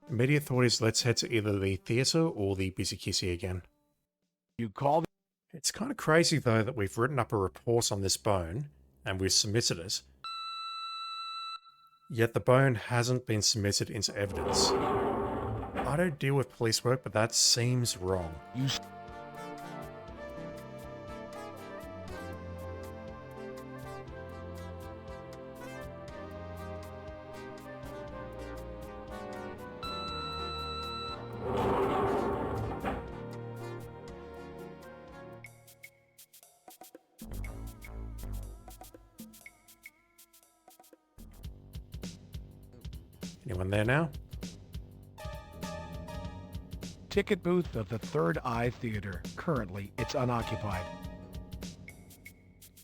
Immediate thought is let's head to either the theatre or the Busy Kissy again. You called? It's kind of crazy though that we've written up a report on this bone and we've submitted it, yet the bone hasn't been submitted into evidence. I don't deal with police work, but that seems wrong. Anyone there now? Ticket booth of the Third Eye Theater. Currently, it's unoccupied.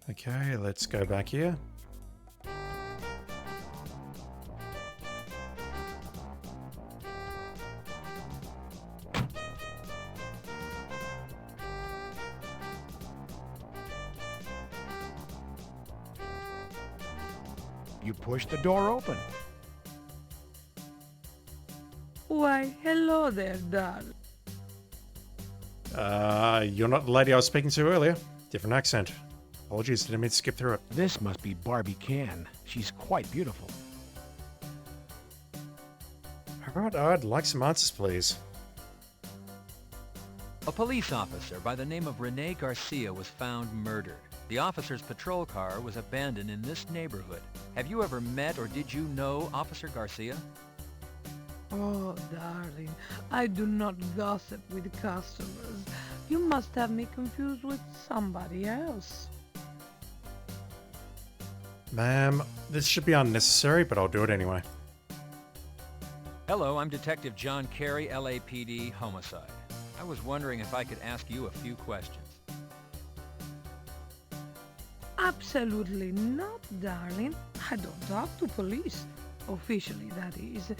Okay, let's go back here. You push the door open. Why, hello there, darling. You're not the lady I was speaking to earlier. Different accent. Apologies, didn't mean to skip through it. This must be Barbie Can. She's quite beautiful. Alright, I'd like some answers, please. A police officer by the name of Rene Garcia was found murdered. The officer's patrol car was abandoned in this neighborhood. Have you ever met or did you know Officer Garcia? Oh, darling, I do not gossip with customers. You must have me confused with somebody else. Ma'am, this should be unnecessary, but I'll do it anyway. Hello, I'm Detective John Carey, LAPD, Homicide. I was wondering if I could ask you a few questions. Absolutely not, darling. I don't talk to police. Officially, that is.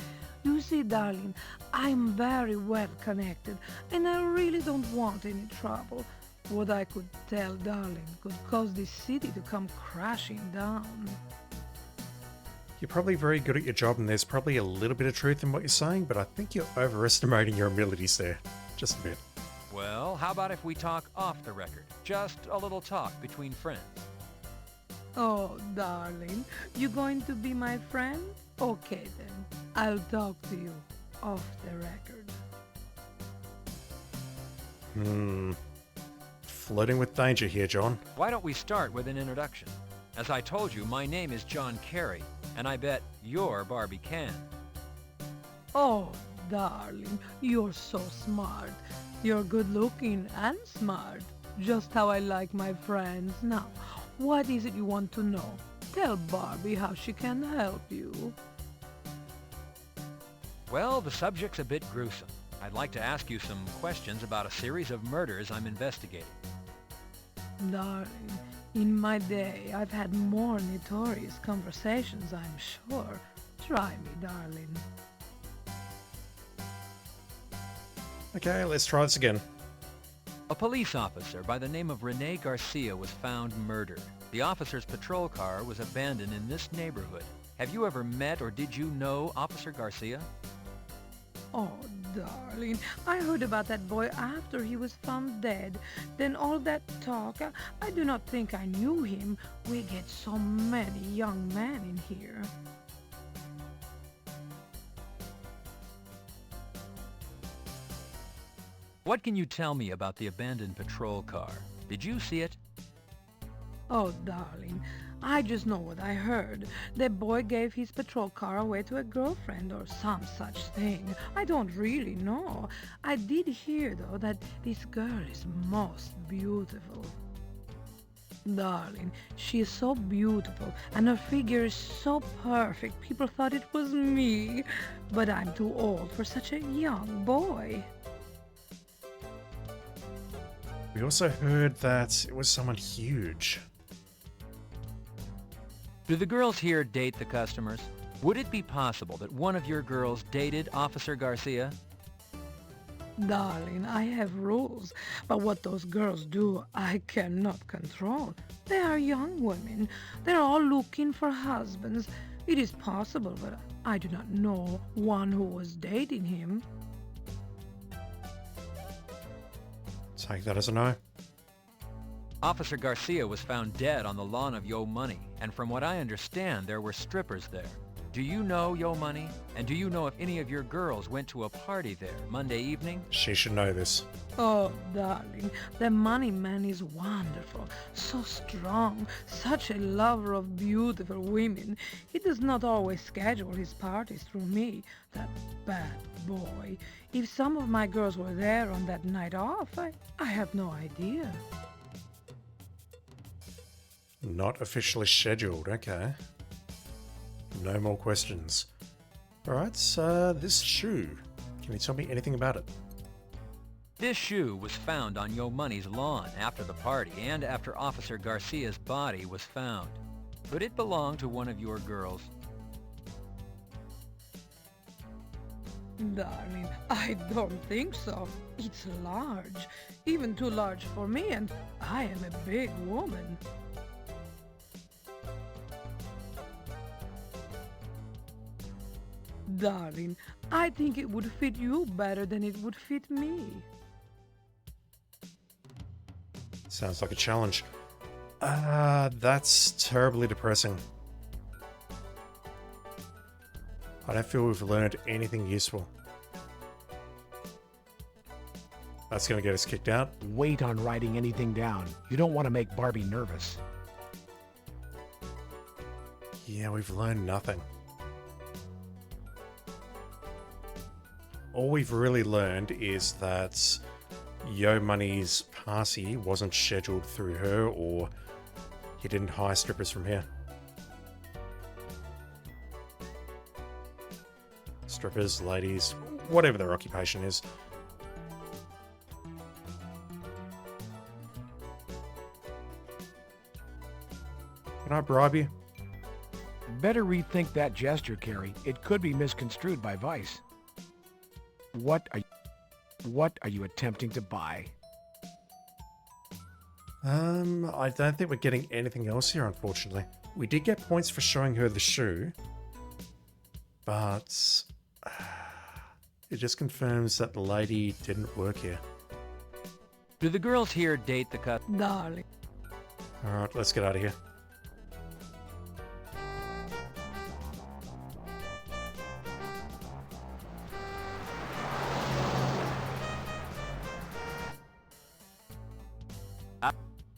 You see, darling, I'm very well connected, and I really don't want any trouble. What I could tell, darling, could cause this city to come crashing down. You're probably very good at your job, and there's probably a little bit of truth in what you're saying, but I think you're overestimating your abilities there. Just a bit. Well, how about if we talk off the record? Just a little talk between friends. Oh, darling, you going to be my friend? Okay, then. I'll talk to you off the record. Flirting with danger here, John. Why don't we start with an introduction? As I told you, my name is John Carey, and I bet you're Barbie Can. Oh, darling, you're so smart. You're good-looking and smart. Just how I like my friends. Now, what is it you want to know? Tell Barbie how she can help you. Well, the subject's a bit gruesome. I'd like to ask you some questions about a series of murders I'm investigating. Darling, in my day, I've had more notorious conversations, I'm sure. Try me, darling. Okay, let's try this again. A police officer by the name of Rene Garcia was found murdered. The officer's patrol car was abandoned in this neighborhood. Have you ever met or did you know Officer Garcia? Oh, darling, I heard about that boy after he was found dead. Then all that talk, I do not think I knew him. We get so many young men in here. What can you tell me about the abandoned patrol car? Did you see it? Oh, darling, I just know what I heard. The boy gave his patrol car away to a girlfriend or some such thing. I don't really know. I did hear, though, that this girl is most beautiful. Darling, she is so beautiful, and her figure is so perfect. People thought it was me, but I'm too old for such a young boy. We also heard that it was someone huge. Do the girls here date the customers? Would it be possible that one of your girls dated Officer Garcia? Darling, I have rules, but what those girls do, I cannot control. They are young women. They're all looking for husbands. It is possible, but I do not know one who was dating him. Take that as a no. Officer Garcia was found dead on the lawn of Yo Money, and from what I understand, there were strippers there. Do you know Yo Money? And do you know if any of your girls went to a party there Monday evening? She should know this. Oh, darling, the money man is wonderful, so strong, such a lover of beautiful women. He does not always schedule his parties through me, that bad boy. If some of my girls were there on that night off, I have no idea. Not officially scheduled, okay. No more questions. Alright, so this shoe. Can you tell me anything about it? This shoe was found on Yo Money's lawn after the party and after Officer Garcia's body was found. Could it belong to one of your girls? Darling, I don't think so. It's large, even too large for me, and I am a big woman. Darling, I think it would fit you better than it would fit me. Sounds like a challenge. That's terribly depressing. I don't feel we've learned anything useful. That's gonna get us kicked out. Wait on writing anything down. You don't want to make Barbie nervous. Yeah, we've learned nothing. All we've really learned is that Yo Money's party wasn't scheduled through her, or he didn't hire strippers from here. Strippers, ladies, whatever their occupation is. Can I bribe you? Better rethink that gesture, Carrie. It could be misconstrued by Vice. What are you attempting to buy? I don't think we're getting anything else here, unfortunately. We did get points for showing her the shoe, but it just confirms that the lady didn't work here. Do the girls here date the Darling. Alright, let's get out of here.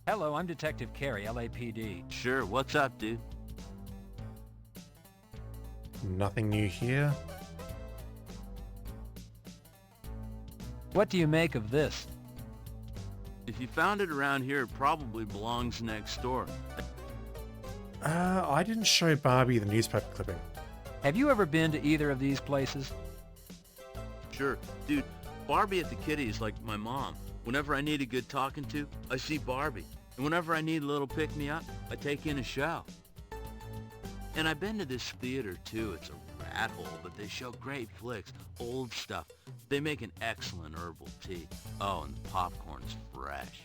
Hello, I'm Detective Carey, LAPD. Sure, what's up, dude? Nothing new here. What do you make of this? If you found it around here, it probably belongs next door. I didn't show Barbie the newspaper clipping. Have you ever been to either of these places? Sure, dude, Barbie at the Kitty is like my mom. Whenever I need a good talking to, I see Barbie. And whenever I need a little pick-me-up, I take in a show. And I've been to this theater too. It's a rat hole, but they show great flicks, old stuff. They make an excellent herbal tea. Oh, and the popcorn's fresh.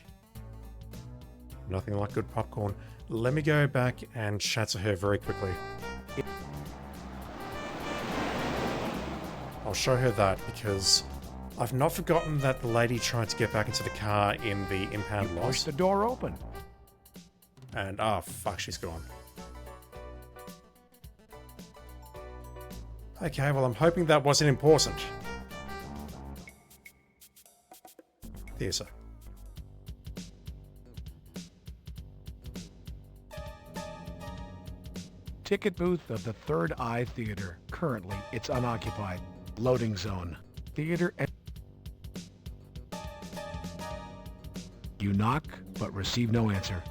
Nothing like good popcorn. Let me go back and chat to her very quickly. I'll show her that because I've not forgotten that the lady tried to get back into the car in the impound Push loss. the door open. And fuck, she's gone. Okay, well, I'm hoping that wasn't important. Theatre. Ticket booth of the Third Eye Theater. Currently, it's unoccupied. Loading zone. Theater. You knock, but receive no answer.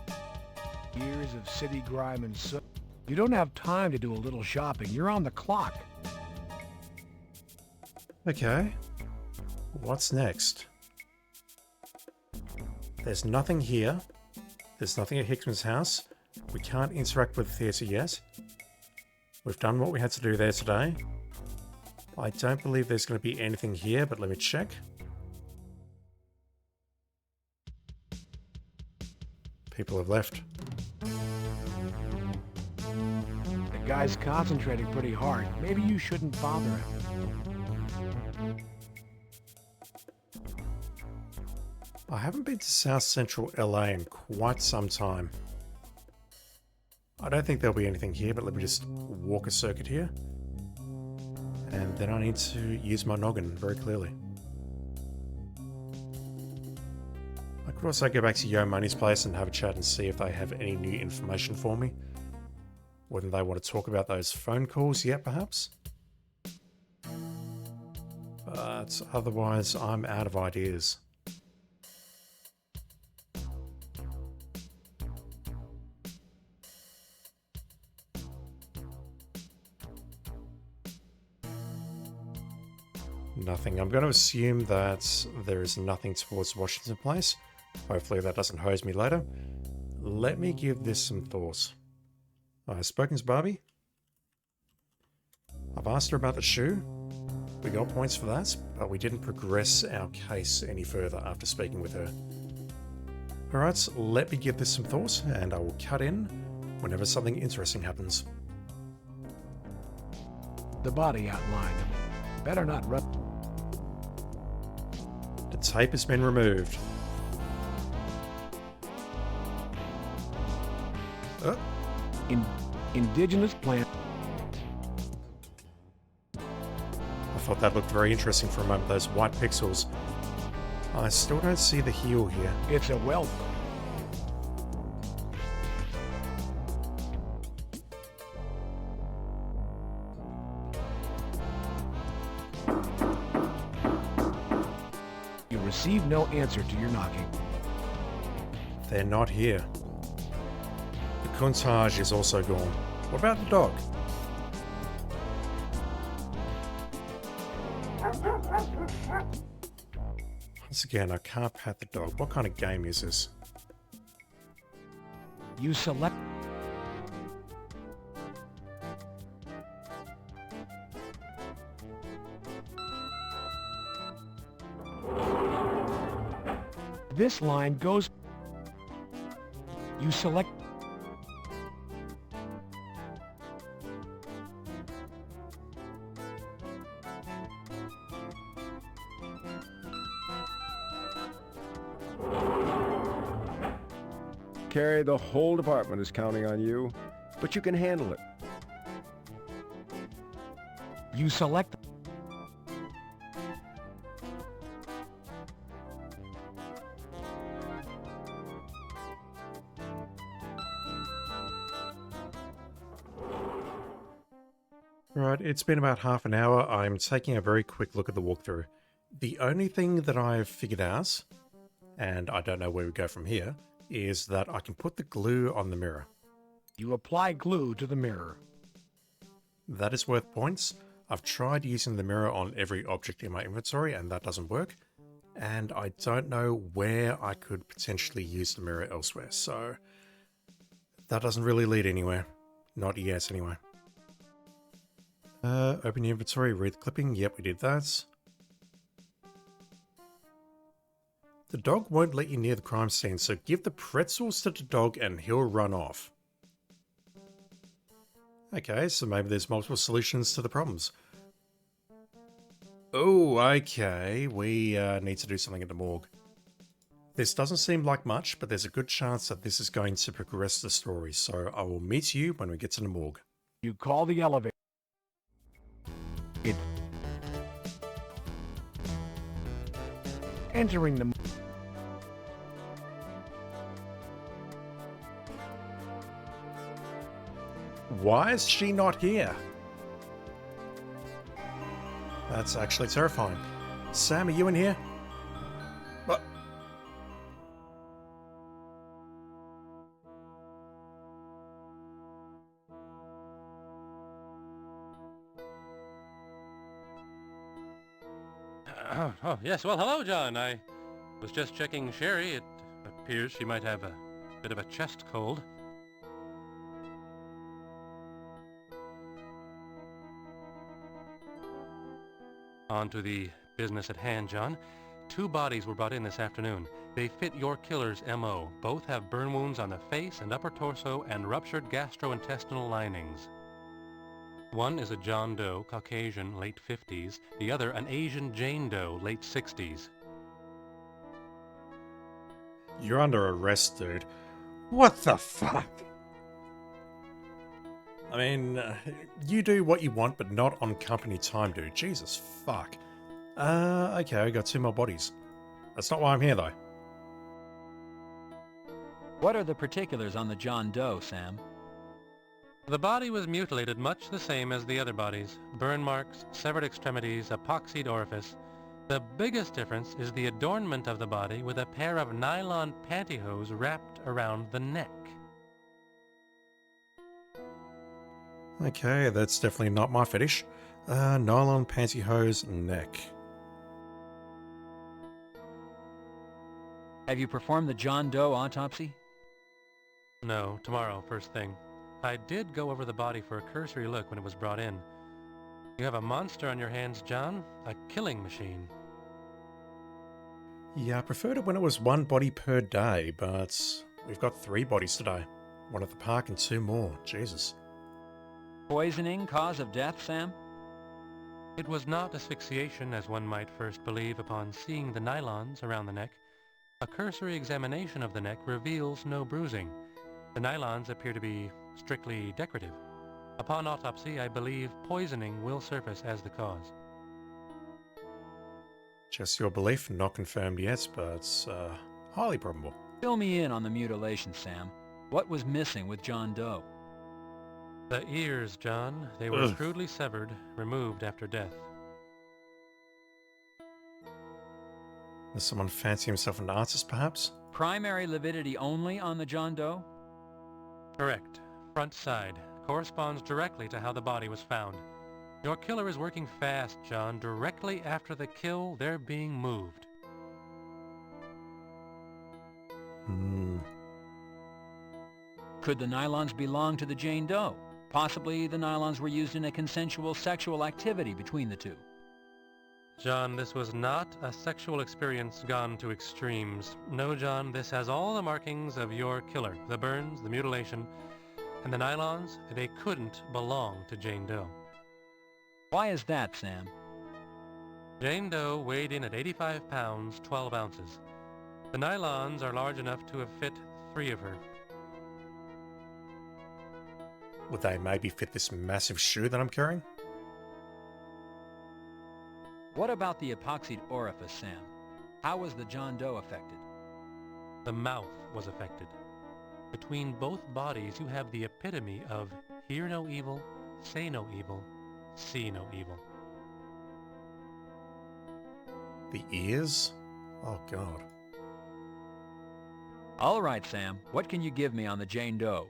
Years of city grime and soot. You don't have time to do a little shopping. You're on the clock. Okay. What's next? There's nothing here. There's nothing at Hickman's house. We can't interact with the theatre yet. We've done what we had to do there today. I don't believe there's going to be anything here, but let me check. People have left. The Guy's concentrating pretty hard. Maybe you shouldn't bother him. I haven't been to South Central LA in quite some time. I don't think there'll be anything here, but let me just walk a circuit here. And then I need to use my noggin very clearly. I could also go back to Yo Money's place and have a chat and see if they have any new information for me. Whether they want to talk about those phone calls yet, perhaps? But otherwise, I'm out of ideas. Nothing. I'm going to assume that there is nothing towards Washington Place. Hopefully that doesn't hose me later. Let me give this some thought. I've spoken to Barbie. I've asked her about the shoe. We got points for that, but we didn't progress our case any further after speaking with her. Alright, let me give this some thought, and I will cut in whenever something interesting happens. The body outline. Better not rub. The tape has been removed. Indigenous plant. I thought that looked very interesting for a moment, those white pixels. I still don't see the heel here. It's a well. You received no answer to your knocking. They're not here. The Countach is also gone. What about the dog? Once again, I can't pat the dog. What kind of game is this? You select. This line goes. You select. Carrie, the whole department is counting on you, but you can handle it. You select. Right, it's been about half an hour. I'm taking a very quick look at the walkthrough. The only thing that I've figured out, and I don't know where we go from here, is that I can put the glue on the mirror. You apply glue to the mirror. That is worth points. I've tried using the mirror on every object in my inventory and that doesn't work. And I don't know where I could potentially use the mirror elsewhere, so that doesn't really lead anywhere. Not yet, anyway. Open the inventory, read the clipping. Yep, we did that. The dog won't let you near the crime scene, so give the pretzels to the dog and he'll run off. Okay, so maybe there's multiple solutions to the problems. Oh, okay, we need to do something at the morgue. This doesn't seem like much, but there's a good chance that this is going to progress the story, so I will meet you when we get to the morgue. You call the elevator. Entering the. Why is she not here? That's actually terrifying. Sam, are you in here? What? Oh, yes. Well, hello, John. I was just checking Sherry. It appears she might have a bit of a chest cold. On to the business at hand, John. 2 bodies were brought in this afternoon. They fit your killer's M.O. Both have burn wounds on the face and upper torso and ruptured gastrointestinal linings. One is a John Doe, Caucasian, late 50s. The other, an Asian Jane Doe, late 60s. You're under arrest, dude. What the fuck? I mean, you do what you want, but not on company time, dude. Jesus fuck. Okay, I got 2 more bodies. That's not why I'm here, though. What are the particulars on the John Doe, Sam? The body was mutilated much the same as the other bodies. Burn marks, severed extremities, epoxied orifice. The biggest difference is the adornment of the body with a pair of nylon pantyhose wrapped around the neck. Okay, that's definitely not my fetish. Nylon pantyhose neck. Have you performed the John Doe autopsy? No, tomorrow, first thing. I did go over the body for a cursory look when it was brought in. You have a monster on your hands, John. A killing machine. Yeah, I preferred it when it was 1 body per day, but we've got 3 bodies today. 1 at the park and 2 more. Jesus. Poisoning cause of death, Sam? It was not asphyxiation, as one might first believe upon seeing the nylons around the neck. A cursory examination of the neck reveals no bruising. The nylons appear to be strictly decorative. Upon autopsy, I believe poisoning will surface as the cause. Just your belief, not confirmed yet, but highly probable. Fill me in on the mutilation, Sam. What was missing with John Doe? The ears, John. They were crudely severed, removed after death. Does someone fancy himself an artist, perhaps? Primary lividity only on the John Doe? Correct. Front side. Corresponds directly to how the body was found. Your killer is working fast, John. Directly after the kill, they're being moved. Could the nylons belong to the Jane Doe? Possibly the nylons were used in a consensual sexual activity between the two. John, this was not a sexual experience gone to extremes. No, John, this has all the markings of your killer. The burns, the mutilation, and the nylons, they couldn't belong to Jane Doe. Why is that, Sam? Jane Doe weighed in at 85 pounds, 12 ounces. The nylons are large enough to have fit 3 of her. Would they maybe fit this massive shoe that I'm carrying? What about the epoxied orifice, Sam? How was the John Doe affected? The mouth was affected. Between both bodies, you have the epitome of hear no evil, say no evil, see no evil. The ears? Oh, God. All right, Sam. What can you give me on the Jane Doe?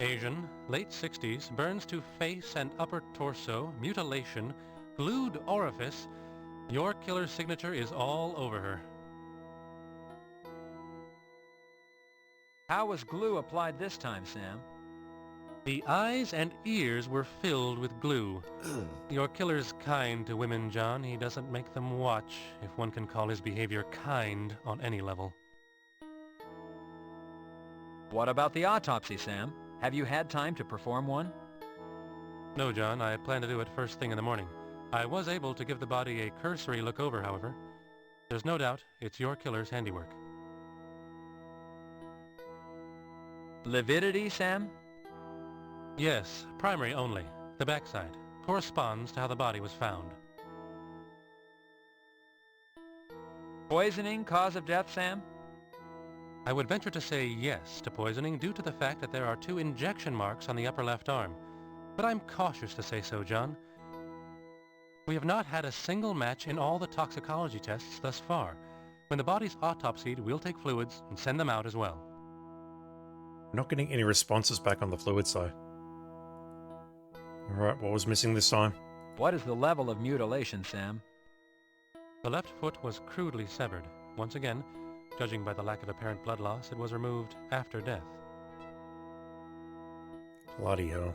Asian, late 60s, burns to face and upper torso, mutilation, glued orifice. Your killer's signature is all over her. How was glue applied this time, Sam? The eyes and ears were filled with glue. Your killer's kind to women, John. He doesn't make them watch, if one can call his behavior kind on any level. What about the autopsy, Sam? Have you had time to perform one? No, John. I plan to do it first thing in the morning. I was able to give the body a cursory look over, however. There's no doubt it's your killer's handiwork. Lividity, Sam? Yes, primary only. The backside. Corresponds to how the body was found. Poisoning, cause of death, Sam? I would venture to say yes to poisoning due to the fact that there are 2 injection marks on the upper left arm. But I'm cautious to say so, John. We have not had a single match in all the toxicology tests thus far. When the body's autopsied, we'll take fluids and send them out as well. Not getting any responses back on the fluids, though. Alright, what was missing this time? What is the level of mutilation, Sam? The left foot was crudely severed. Once again, judging by the lack of apparent blood loss, it was removed after death. Bloody hell.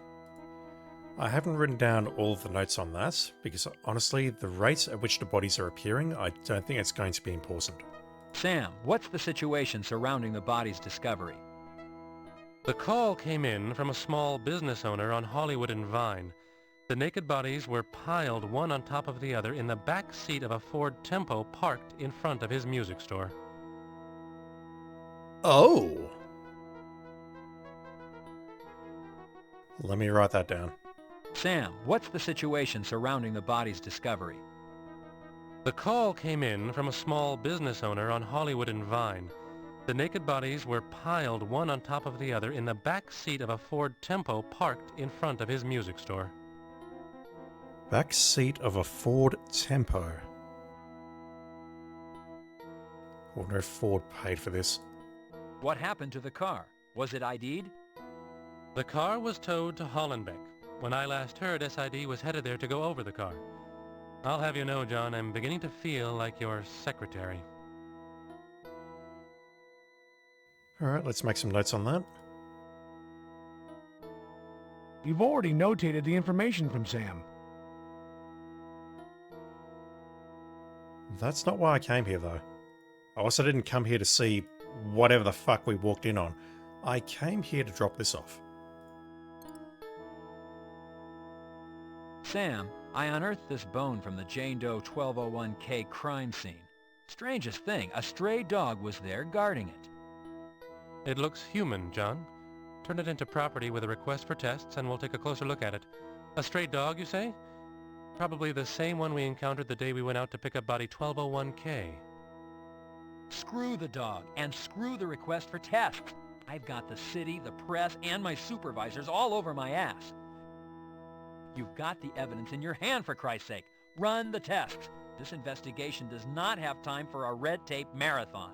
I haven't written down all of the notes on that, because honestly, the rate at which the bodies are appearing, I don't think it's going to be important. Sam, what's the situation surrounding the body's discovery? The call came in from a small business owner on Hollywood and Vine. The naked bodies were piled one on top of the other in the back seat of a Ford Tempo parked in front of his music store. Oh! Let me write that down. Sam, what's the situation surrounding the body's discovery? The call came in from a small business owner on Hollywood and Vine. The naked bodies were piled one on top of the other in the back seat of a Ford Tempo parked in front of his music store. Back seat of a Ford Tempo. I wonder if Ford paid for this. What happened to the car? Was it ID'd? The car was towed to Hollenbeck. When I last heard, SID was headed there to go over the car. I'll have you know, John, I'm beginning to feel like your secretary. Alright, let's make some notes on that. You've already notated the information from Sam. That's not why I came here, though. I also didn't come here to see whatever the fuck we walked in on. I came here to drop this off. Sam, I unearthed this bone from the Jane Doe 1201K crime scene. Strangest thing, a stray dog was there guarding it. It looks human, John. Turn it into property with a request for tests and we'll take a closer look at it. A stray dog, you say? Probably the same one we encountered the day we went out to pick up body 1201K. Screw the dog, and screw the request for tests. I've got the city, the press, and my supervisors all over my ass. You've got the evidence in your hand, for Christ's sake. Run the tests. This investigation does not have time for a red tape marathon.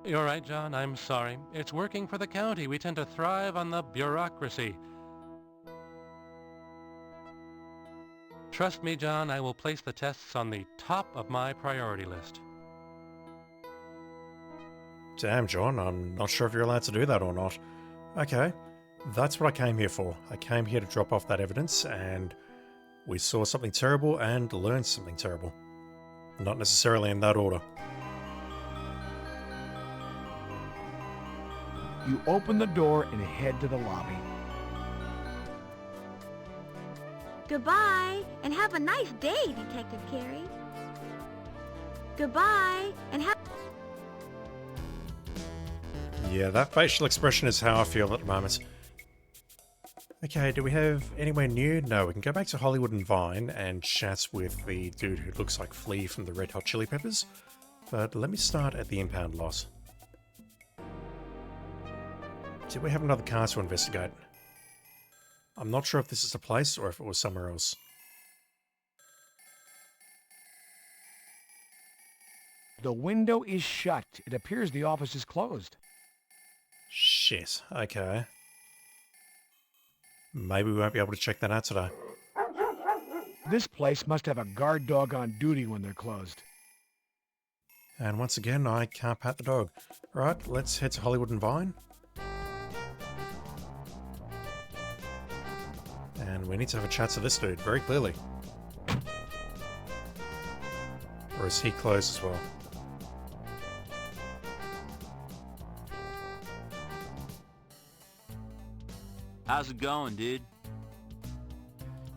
You're right, John. I'm sorry. It's working for the county. We tend to thrive on the bureaucracy. Trust me, John, I will place the tests on the top of my priority list. Damn, John, I'm not sure if you're allowed to do that or not. Okay, that's what I came here for. I came here to drop off that evidence, and we saw something terrible and learned something terrible. Not necessarily in that order. You open the door and head to the lobby. Goodbye, and have a nice day, Detective Carey. Goodbye, and have... Yeah, that facial expression is how I feel at the moment. Okay, do we have anywhere new? No, we can go back to Hollywood and Vine and chat with the dude who looks like Flea from the Red Hot Chili Peppers. But let me start at the impound lot. Did we have another car to investigate? I'm not sure if this is the place or if it was somewhere else. The window is shut. It appears the office is closed. Shit, okay. Maybe we won't be able to check that out today. This place must have a guard dog on duty when they're closed. And once again, I can't pat the dog. Right, let's head to Hollywood and Vine. And we need to have a chat to this dude, very clearly. Or is he closed as well? How's it going, dude?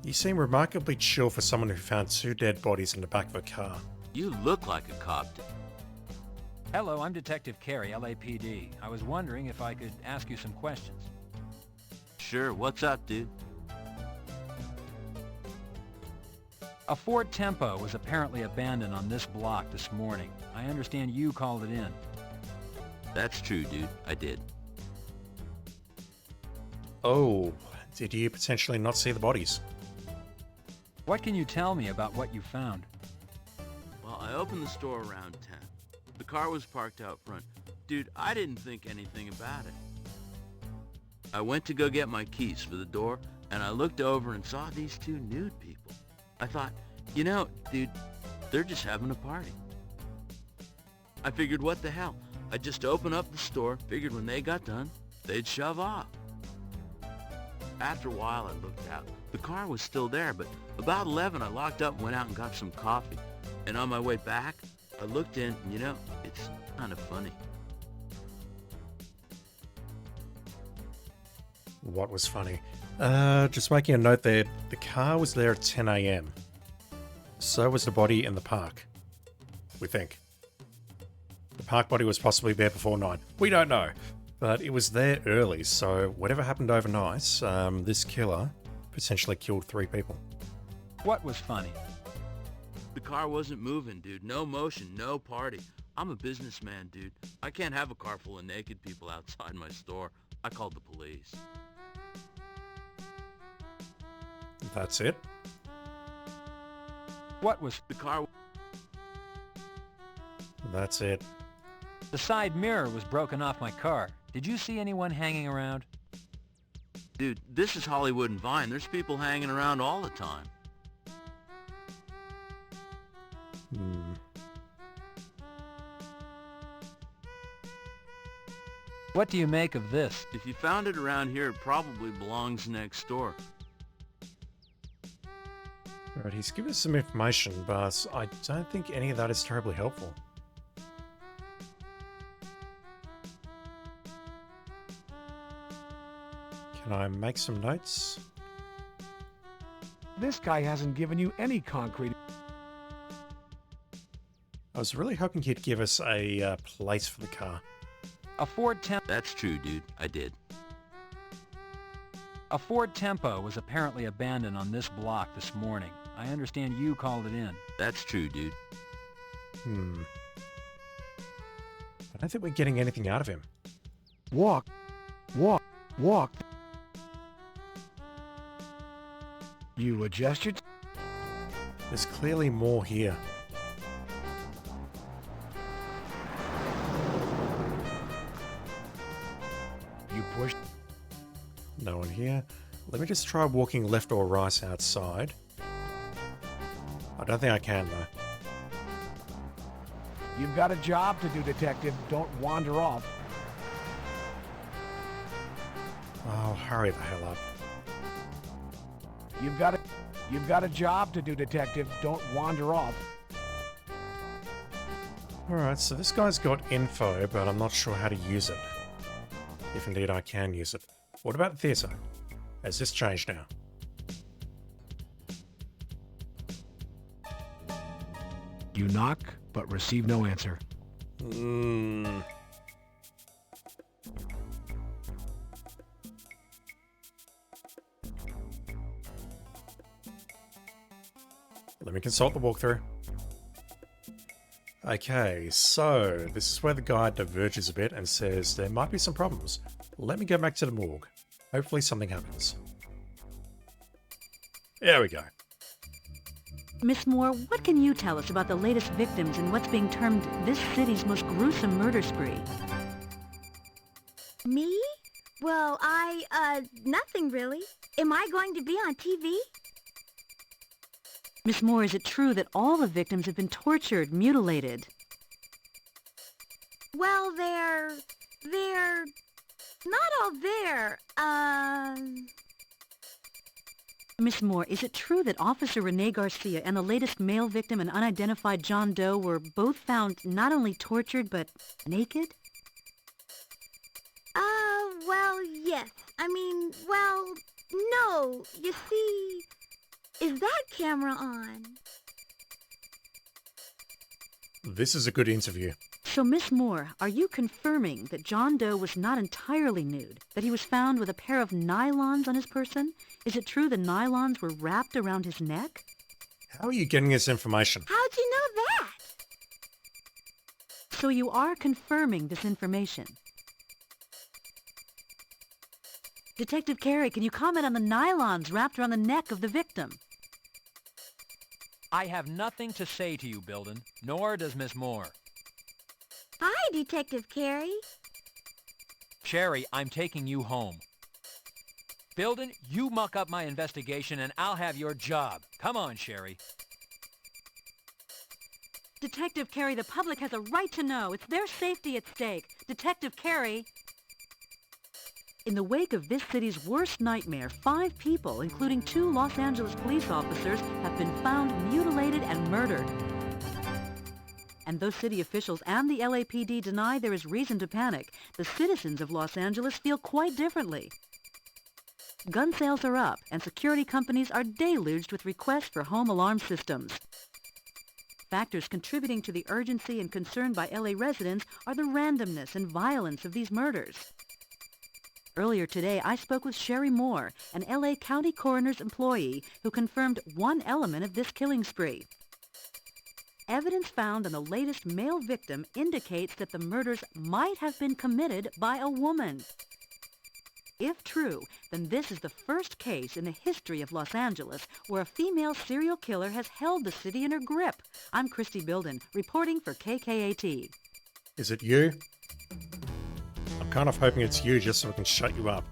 You seem remarkably chill for someone who found 2 dead bodies in the back of a car. You look like a cop, dude. Hello, I'm Detective Carey, LAPD. I was wondering if I could ask you some questions. Sure, what's up, dude? A Ford Tempo was apparently abandoned on this block this morning. I understand you called it in. That's true, dude. I did. Oh, did you potentially not see the bodies? What can you tell me about what you found? Well, I opened the store around 10. The car was parked out front. Dude, I didn't think anything about it. I went to go get my keys for the door, and I looked over and saw these 2 nude people. I thought, you know, dude, they're just having a party. I figured, what the hell? I'd just open up the store, figured when they got done, they'd shove off. After a while, I looked out. The car was still there, but about 11, I locked up and went out and got some coffee. And on my way back, I looked in, and you know, it's kind of funny. What was funny? Just making a note there, the car was there at 10 a.m. So was the body in the park. We think. The park body was possibly there before 9. We don't know. But it was there early, so whatever happened overnight, this killer potentially killed 3 people. What was funny? The car wasn't moving, dude. No motion, no party. I'm a businessman, dude. I can't have a car full of naked people outside my store. I called the police. That's it? What was... The car... That's it. The side mirror was broken off my car. Did you see anyone hanging around? Dude, this is Hollywood and Vine. There's people hanging around all the time. What do you make of this? If you found it around here, it probably belongs next door. Alright, he's given us some information, but I don't think any of that is terribly helpful. Can I make some notes? This guy hasn't given you any concrete. I was really hoping he'd give us a place for the car. A Ford Tempo. That's true, dude. I did. A Ford Tempo was apparently abandoned on this block this morning. I understand you called it in. That's true, dude. I don't think we're getting anything out of him. Walk. You adjust your... There's clearly more here. You push... No one here. Let me just try walking left or right outside. I don't think I can, though. You've got a job to do, detective. Don't wander off. Oh, hurry the hell up. You've got a job to do, detective. Don't wander off. Alright, so this guy's got info, but I'm not sure how to use it. If indeed I can use it. What about the theatre? Has this changed now? You knock, but receive no answer. Let me consult the walkthrough. Okay, so this is where the guide diverges a bit and says there might be some problems. Let me go back to the morgue. Hopefully something happens. There we go. Miss Moore, what can you tell us about the latest victims in what's being termed this city's most gruesome murder spree? Me? Well, nothing really. Am I going to be on TV? Miss Moore, is it true that all the victims have been tortured, mutilated? Well, they're not all there. Miss Moore, is it true that Officer Rene Garcia and the latest male victim, an unidentified John Doe, were both found not only tortured, but naked? Well, yes. Well, no. You see, is that camera on? This is a good interview. So, Miss Moore, are you confirming that John Doe was not entirely nude, that he was found with a pair of nylons on his person? Is it true the nylons were wrapped around his neck? How are you getting this information? How'd you know that? So you are confirming this information? Detective Carey, can you comment on the nylons wrapped around the neck of the victim? I have nothing to say to you, Bilden, nor does Miss Moore. Hi, Detective Carey. Sherry, I'm taking you home. Bilden, you muck up my investigation and I'll have your job. Come on, Sherry. Detective Carey, the public has a right to know. It's their safety at stake. Detective Carey. In the wake of this city's worst nightmare, 5 people, including 2 Los Angeles police officers, have been found mutilated and murdered. And though city officials and the LAPD deny there is reason to panic, the citizens of Los Angeles feel quite differently. gun sales are up and security companies are deluged with requests for home alarm systems. Factors contributing to the urgency and concern by LA residents are the randomness and violence of these murders. Earlier today, I spoke with Sherry Moore, an LA County Coroner's employee who confirmed one element of this killing spree. Evidence found on the latest male victim indicates that the murders might have been committed by a woman. If true, then this is the first case in the history of Los Angeles where a female serial killer has held the city in her grip. I'm Christy Bilden, reporting for KKAT. Is it you? I'm kind of hoping it's you just so we can shut you up.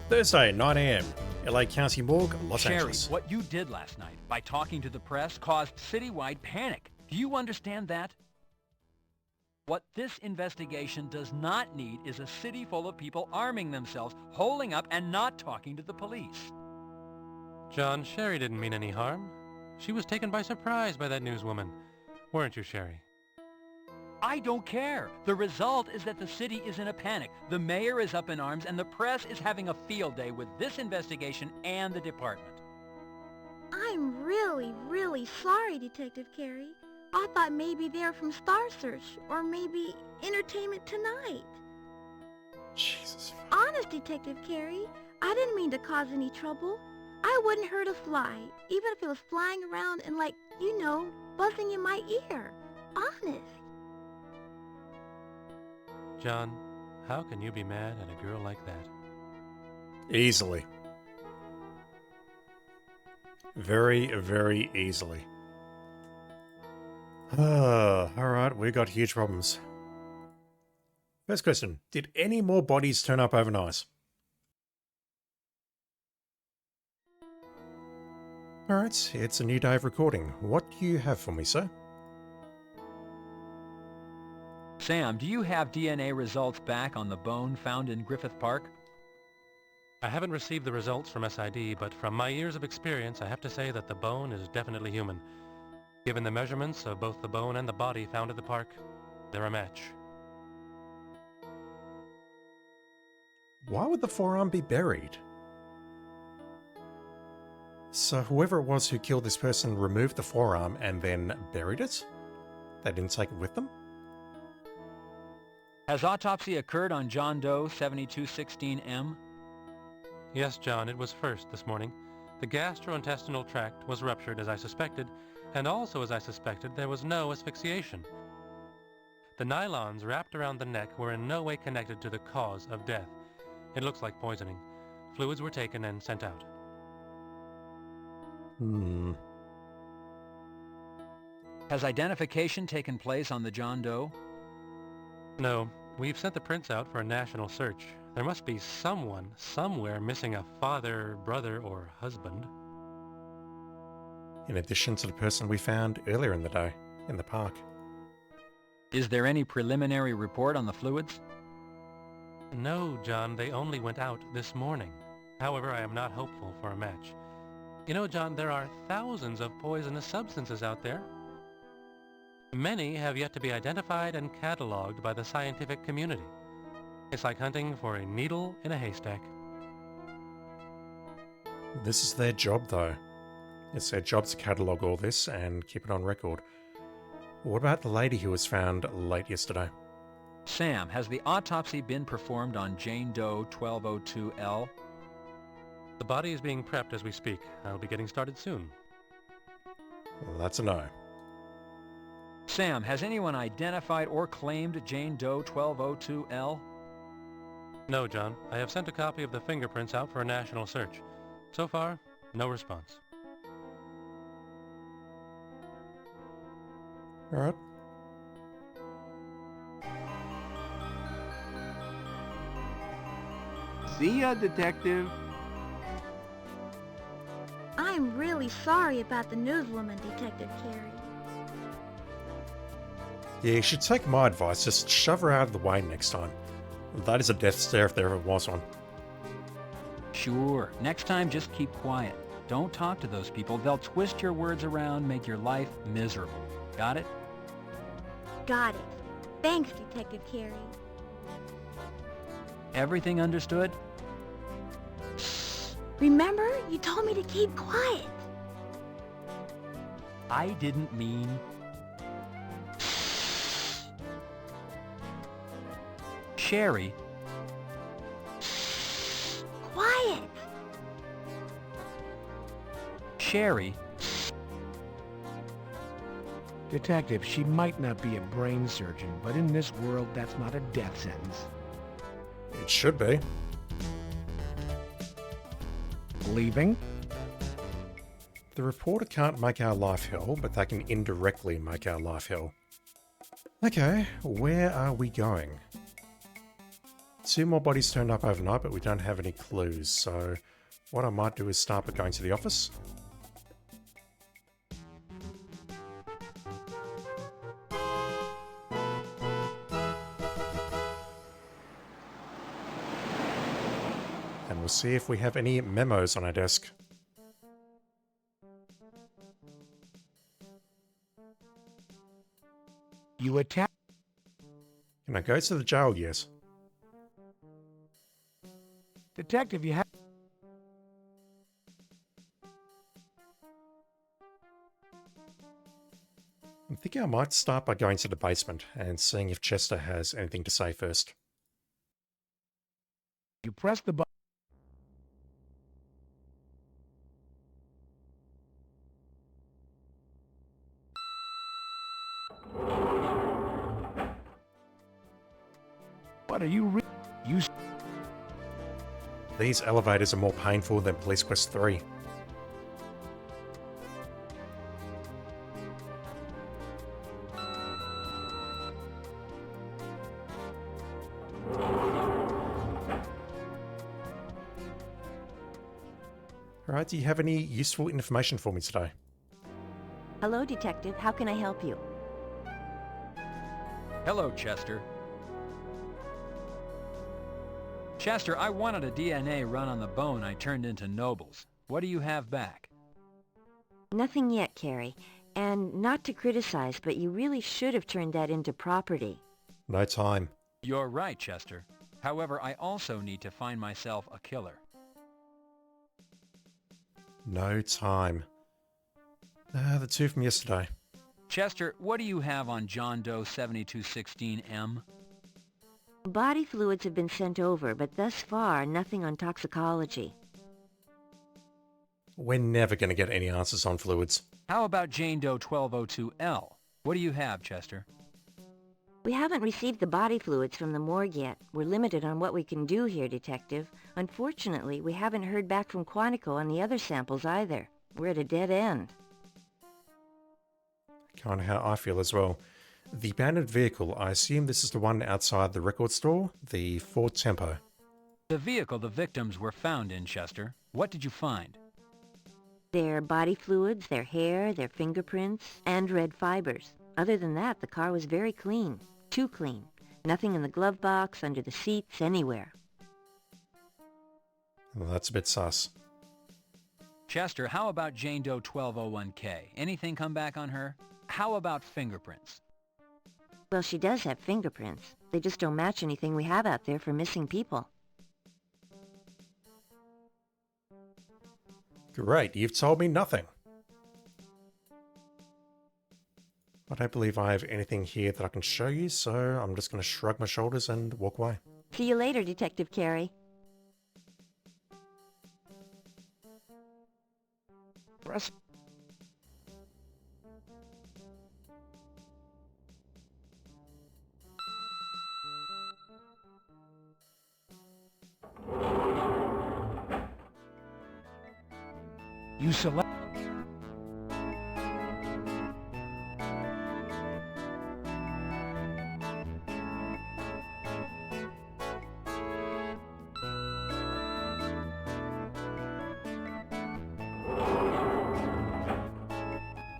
Thursday, 9 a.m., LA County Morgue, Los Angeles. Sherry, what you did last night by talking to the press caused citywide panic. Do you understand that? What this investigation does not need is a city full of people arming themselves, holding up, and not talking to the police. John, Sherry didn't mean any harm. She was taken by surprise by that newswoman. Weren't you, Sherry? I don't care. The result is that the city is in a panic. The mayor is up in arms, and the press is having a field day with this investigation and the department. I'm really, really sorry, Detective Carey. I thought maybe they're from Star Search, or maybe Entertainment Tonight. Jesus. Honest, Detective Carey, I didn't mean to cause any trouble. I wouldn't hurt a fly, even if it was flying around and buzzing in my ear. Honest. John, how can you be mad at a girl like that? Easily. Very, very easily. Alright, we got huge problems. First question, did any more bodies turn up overnight? Alright, it's a new day of recording. What do you have for me, sir? Sam, do you have DNA results back on the bone found in Griffith Park? I haven't received the results from SID, but from my years of experience, I have to say that the bone is definitely human. Given the measurements of both the bone and the body found at the park, they're a match. Why would the forearm be buried? So whoever it was who killed this person removed the forearm and then buried it? They didn't take it with them? Has autopsy occurred on John Doe 7216M? Yes, John, it was first this morning. The gastrointestinal tract was ruptured as I suspected, and also as I suspected there was no asphyxiation. The nylons wrapped around the neck were in no way connected to the cause of death. It looks like poisoning. Fluids were taken and sent out. Has identification taken place on the John Doe? No, we've sent the prints out for a national search. There must be someone, somewhere, missing a father, brother, or husband. In addition to the person we found earlier in the day, in the park. Is there any preliminary report on the fluids? No, John, they only went out this morning. However, I am not hopeful for a match. You know, John, there are thousands of poisonous substances out there. Many have yet to be identified and cataloged by the scientific community. It's like hunting for a needle in a haystack. This is their job, though. It's their job to catalogue all this and keep it on record. What about the lady who was found late yesterday? Sam, has the autopsy been performed on Jane Doe 1202L? The body is being prepped as we speak. I'll be getting started soon. Well, that's a no. Sam, has anyone identified or claimed Jane Doe 1202L? No, John. I have sent a copy of the fingerprints out for a national search. So far, no response. All right. See ya, Detective. I'm really sorry about the newswoman, Detective Carey. Yeah, you should take my advice. Just shove her out of the way next time. That is a death stare if there ever was one. Sure. Next time, just keep quiet. Don't talk to those people. They'll twist your words around, make your life miserable. Got it? Got it. Thanks, Detective Carey. Everything understood? Remember? You told me to keep quiet. I didn't mean... Sherry, Quiet. Sherry, Detective, she might not be a brain surgeon, but in this world, that's not a death sentence. It should be. Leaving? The reporter can't make our life hell, but they can indirectly make our life hell. Okay, where are we going? 2 more bodies turned up overnight, but we don't have any clues, so what I might do is start by going to the office. And we'll see if we have any memos on our desk. You attack. Can I go to the jail? Yes. Detective, you have... I'm thinking I might start by going to the basement and seeing if Chester has anything to say first. You press the button. What are you You... These elevators are more painful than Police Quest 3. Alright, do you have any useful information for me today? Hello, Detective. How can I help you? hello, Chester. Chester, I wanted a DNA run on the bone I turned into Noble's. What do you have back? Nothing yet, Carrie. And not to criticize, but you really should have turned that into property. No time. You're right, Chester. However, I also need to find myself a killer. No time. The 2 from yesterday. Chester, what do you have on John Doe 7216M? Body fluids have been sent over, but thus far, nothing on toxicology. We're never going to get any answers on fluids. How about Jane Doe 1202L? What do you have, Chester? We haven't received the body fluids from the morgue yet. We're limited on what we can do here, Detective. Unfortunately, we haven't heard back from Quantico on the other samples either. We're at a dead end. Kind of how I feel as well. The abandoned vehicle, I assume this is the one outside the record store, the Ford Tempo. The vehicle the victims were found in, Chester. What did you find? Their body fluids, their hair, their fingerprints, and red fibers. Other than that, the car was very clean. Too clean. Nothing in the glove box, under the seats, anywhere. Well, that's a bit sus. Chester, how about Jane Doe 1201K? Anything come back on her? How about fingerprints? Well, she does have fingerprints. They just don't match anything we have out there for missing people. Great, you've told me nothing. I don't believe I have anything here that I can show you, so I'm just going to shrug my shoulders and walk away. See you later, Detective Carey. Press... You select...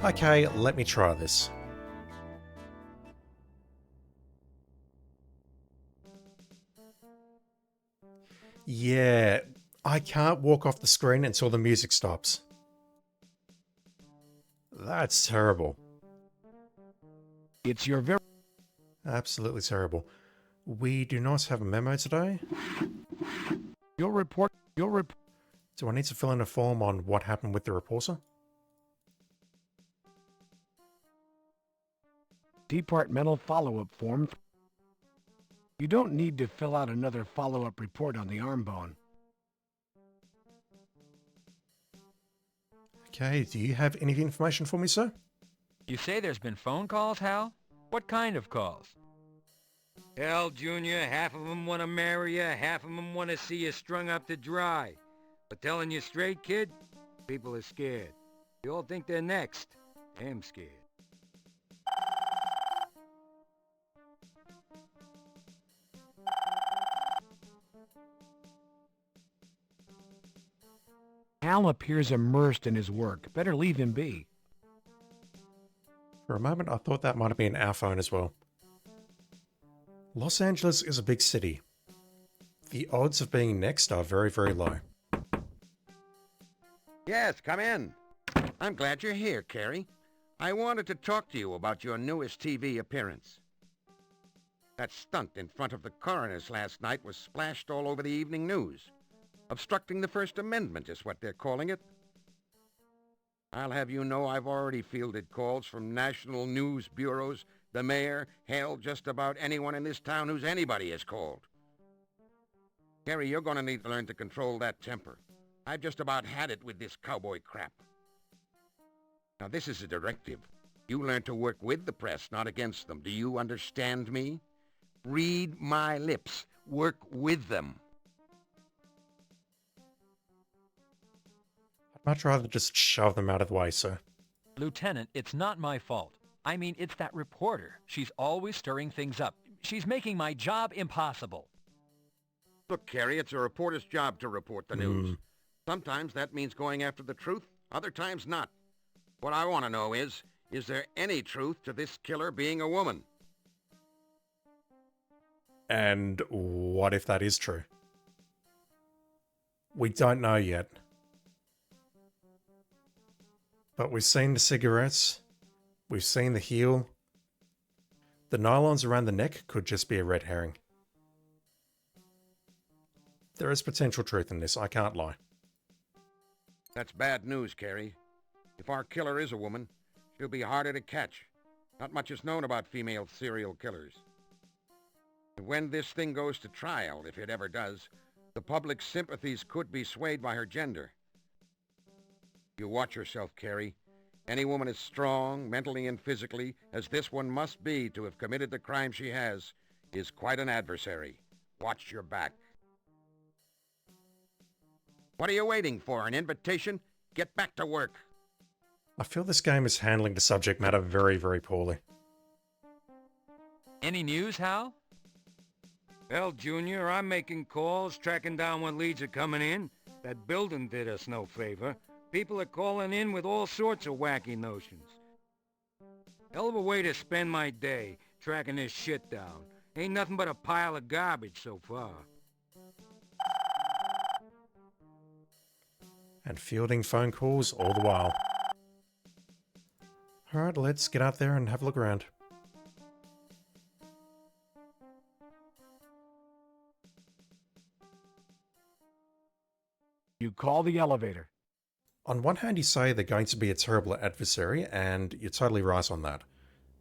Okay, let me try this. Yeah, I can't walk off the screen until the music stops. That's terrible. It's your very... Absolutely terrible. We do not have a memo today. You'll report... Do I need to fill in a form on what happened with the reporter? Departmental follow-up form. You don't need to fill out another follow-up report on the arm bone. Okay, do you have any information for me, sir? You say there's been phone calls, Hal? What kind of calls? Hell, Junior, half of them want to marry you, half of them want to see you strung up to dry. But telling you straight, kid, people are scared. They all think they're next. I'm scared. Hal appears immersed in his work. Better leave him be. For a moment, I thought that might have been our phone as well. Los Angeles is a big city. The odds of being next are very, very low. Yes, come in. I'm glad you're here, Carrie. I wanted to talk to you about your newest TV appearance. That stunt in front of the coroner's last night was splashed all over the evening news. Obstructing the First Amendment is what they're calling it. I'll have you know I've already fielded calls from national news bureaus, the mayor, hell, just about anyone in this town who's anybody is called. Carrie, you're going to need to learn to control that temper. I've just about had it with this cowboy crap. Now, this is a directive. You learn to work with the press, not against them. Do you understand me? Read my lips. Work with them. I'd much rather just shove them out of the way, sir. Lieutenant, it's not my fault. I mean, it's that reporter. She's always stirring things up. She's making my job impossible. Look, Carrie, it's a reporter's job to report the news. Sometimes that means going after the truth, other times not. What I want to know is there any truth to this killer being a woman? And what if that is true? We don't know yet. But we've seen the cigarettes. We've seen the heel. The nylons around the neck could just be a red herring. There is potential truth in this, I can't lie. That's bad news, Carrie. If our killer is a woman, she'll be harder to catch. Not much is known about female serial killers. And when this thing goes to trial, if it ever does, the public's sympathies could be swayed by her gender. You watch yourself, Carrie. Any woman as strong, mentally and physically, as this one must be to have committed the crime she has, is quite an adversary. Watch your back. What are you waiting for? An invitation? Get back to work. I feel this game is handling the subject matter very, very poorly. Any news, Hal? Well, Junior, I'm making calls, tracking down what leads are coming in. That building did us no favor. People are calling in with all sorts of wacky notions. Hell of a way to spend my day, tracking this shit down. Ain't nothing but a pile of garbage so far. And fielding phone calls all the while. Alright, let's get out there and have a look around. You call the elevator. On one hand, you say they're going to be a terrible adversary, and you're totally right on that.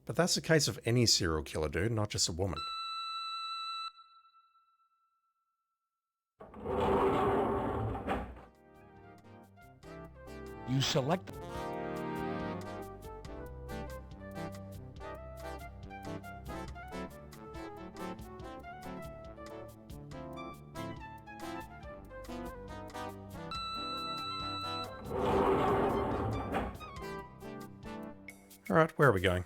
But that's the case of any serial killer, dude, not just a woman. You select... Alright, where are we going?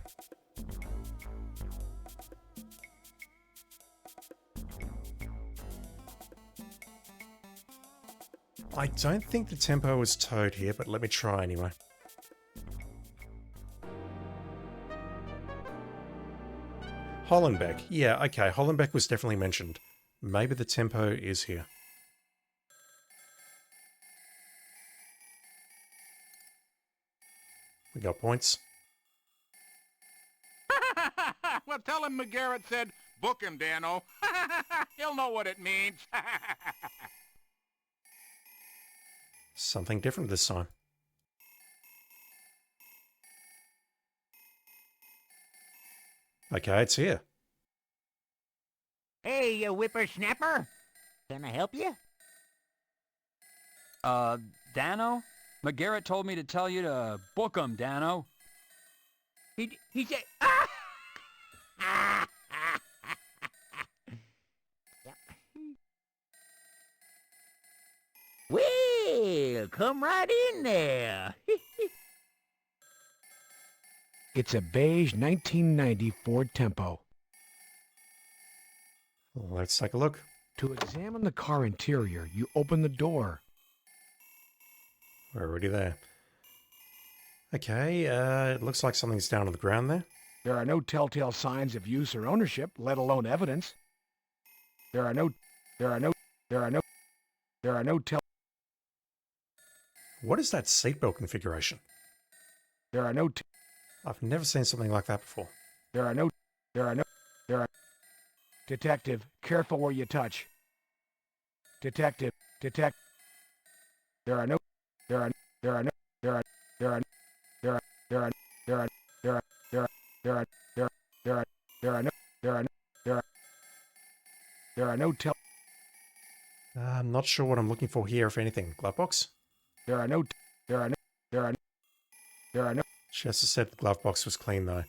I don't think the tempo is towed here, but let me try anyway. Hollenbeck. Yeah, okay, Hollenbeck was definitely mentioned. Maybe the tempo is here. We got points. Well, tell him McGarrett said, book him, Dano. He'll know what it means. Something different this time. Okay, it's here. Hey, you whippersnapper. Can I help you? Dano? McGarrett told me to tell you to book 'em, Dano. He said... Well, come right in there. It's a beige 1990 Ford Tempo. Let's take a look. To examine the car interior, you open the door. We're already there. Okay, it looks like something's down on the ground there. There are no telltale signs of use or ownership, let alone evidence. There are no What is that seatbelt configuration? I've never seen something like that before. Detective, careful where you touch. Detective, there are no tell. I'm not sure what I'm looking for here, if anything. Glove box? Chester said the glove box was clean, though.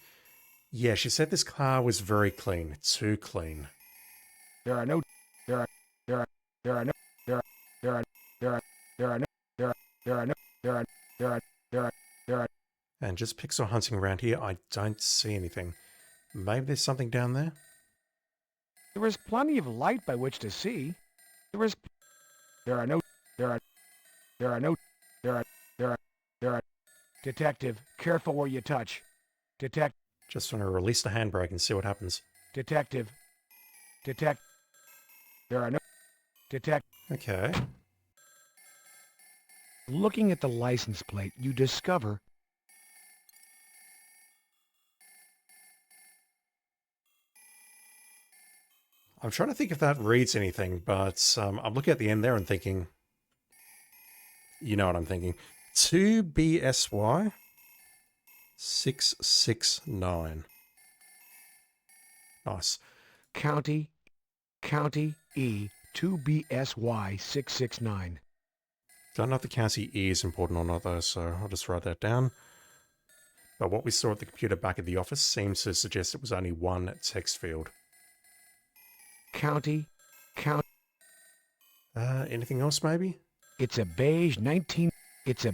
Yeah, she said this car was very clean. Too clean. And just pixel hunting around here, I don't see anything. Maybe there's something down there? There is plenty of light by which to see. Detective, careful where you touch. Just want to release the handbrake and see what happens. Detective, there are no. Okay. Looking at the license plate, you discover I'm trying to think if that reads anything, but I'm looking at the end there and thinking, you know what I'm thinking. 2BSY 669. Nice. County E 2BSY 669. Don't know if the county E is important or not, though, so I'll just write that down. But what we saw at the computer back at the office seems to suggest it was only one text field. County. Anything else, maybe? It's a beige 19. It's a.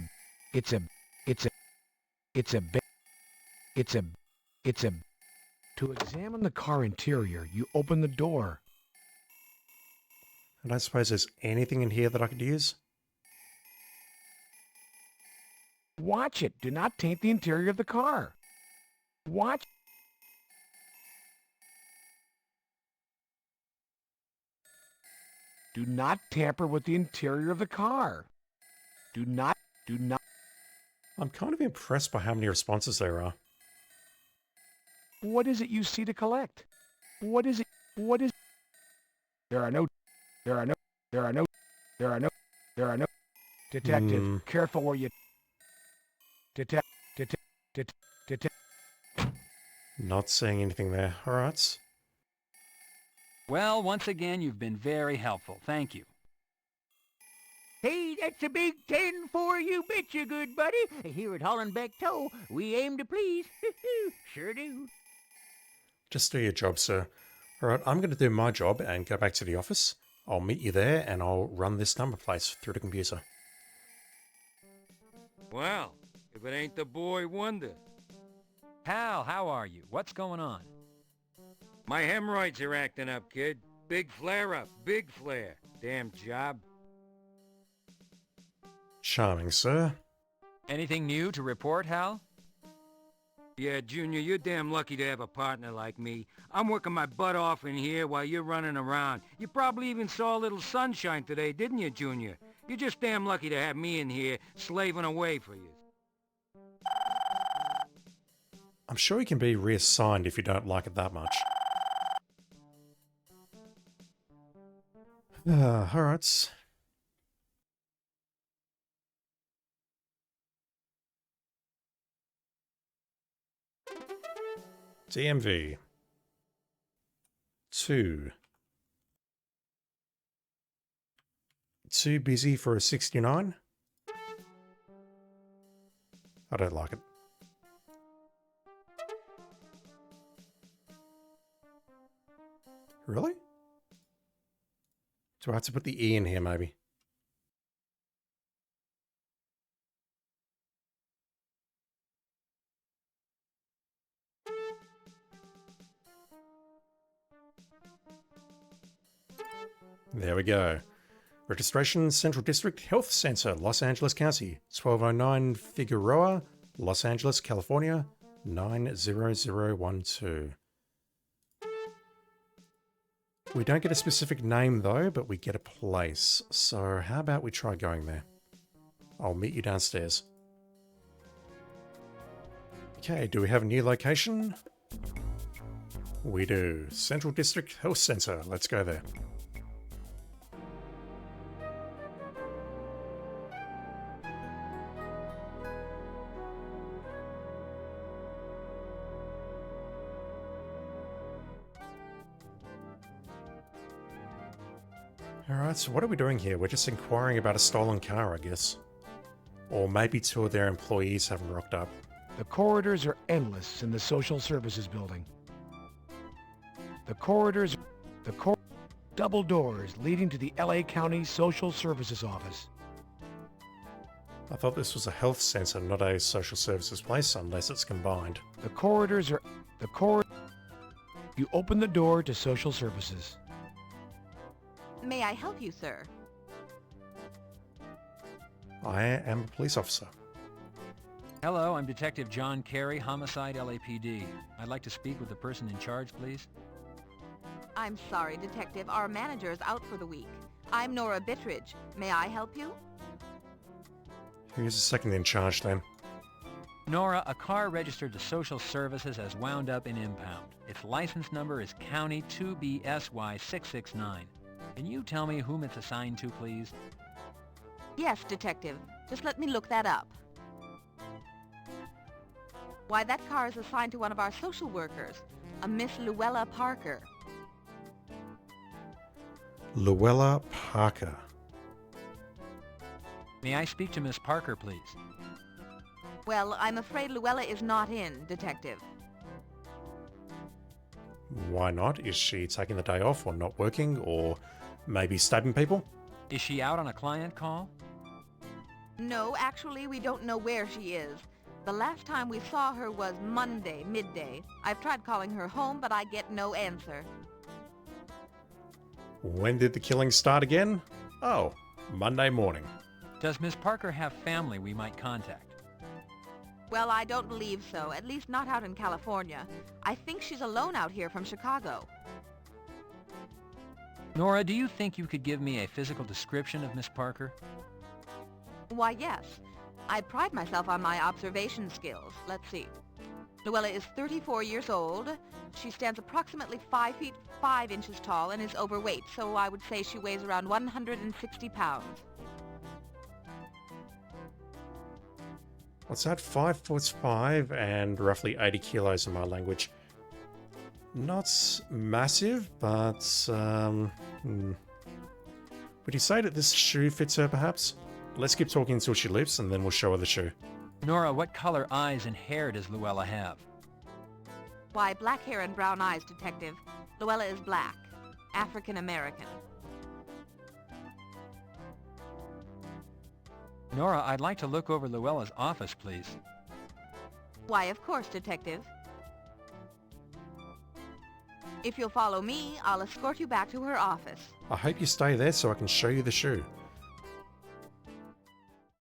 To examine the car interior, you open the door. I don't suppose there's anything in here that I could use? Watch it. Do not taint the interior of the car. Watch. Do not tamper with the interior of the car. Do not. I'm kind of impressed by how many responses there are. What is it you see to collect? What is it? There are no. Detective, careful where you. Detective. Not seeing anything there. All right. Well, once again, you've been very helpful. Thank you. Hey, that's a big 10 for you, betcha, good buddy. Here at Hollenbeck Tow, we aim to please. Sure do. Just do your job, sir. All right, I'm going to do my job and go back to the office. I'll meet you there and I'll run this number plate through the computer. Well, if it ain't the boy wonder. Hal, how are you? What's going on? My hemorrhoids are acting up, kid. Big flare-up, big flare. Damn job. Charming, sir. Anything new to report, Hal? Yeah, Junior, you're damn lucky to have a partner like me. I'm working my butt off in here while you're running around. You probably even saw a little sunshine today, didn't you, Junior? You're just damn lucky to have me in here slaving away for you. I'm sure you can be reassigned if you don't like it that much. Alright. DMV. 2. Too busy for a 69? I don't like it. Really? Do I have to put the E in here, maybe? There we go. Registration, Central District Health Center, Los Angeles County, 1209 Figueroa, Los Angeles, California, 90012. We don't get a specific name though, but we get a place. So how about we try going there? I'll meet you downstairs. Okay, do we have a new location? We do. Central District Health Center. Let's go there. Alright, so what are we doing here? We're just inquiring about a stolen car, I guess. Or maybe two of their employees haven't rocked up. The corridors are endless in the social services building. Double doors leading to the LA County Social Services Office. I thought this was a health center, not a social services place, unless it's combined. You open the door to social services. May I help you, sir? I am a police officer. Hello, I'm Detective John Carey, Homicide LAPD. I'd like to speak with the person in charge, please. I'm sorry, Detective. Our manager is out for the week. I'm Nora Bittridge. May I help you? Who's the second in charge then? Nora, a car registered to Social Services has wound up in impound. Its license number is County 2BSY669. Can you tell me whom it's assigned to, please? Yes, Detective. Just let me look that up. Why, that car is assigned to one of our social workers, a Miss Luella Parker. Luella Parker. May I speak to Miss Parker, please? Well, I'm afraid Luella is not in, Detective. Why not? Is she taking the day off or not working or maybe stabbing people? Is she out on a client call? No, actually, we don't know where she is. The last time we saw her was Monday, midday. I've tried calling her home, but I get no answer. When did the killing start again? Oh, Monday morning. Does Miss Parker have family we might contact? Well, I don't believe so, at least not out in California. I think she's alone out here from Chicago. Nora, do you think you could give me a physical description of Miss Parker? Why, yes. I pride myself on my observation skills. Let's see. Luella is 34 years old. She stands approximately 5 feet 5 inches tall and is overweight, so I would say she weighs around 160 pounds. What's that? 5'5" and roughly 80 kilos in my language. Not massive, but would you say that this shoe fits her perhaps? Let's keep talking until she leaves and then we'll show her the shoe. Nora, what color eyes and hair does Luella have? Why, black hair and brown eyes, Detective. Luella is black. African American. Nora, I'd like to look over Luella's office, please. Why, of course, Detective. If you'll follow me, I'll escort you back to her office. I hope you stay there so I can show you the shoe.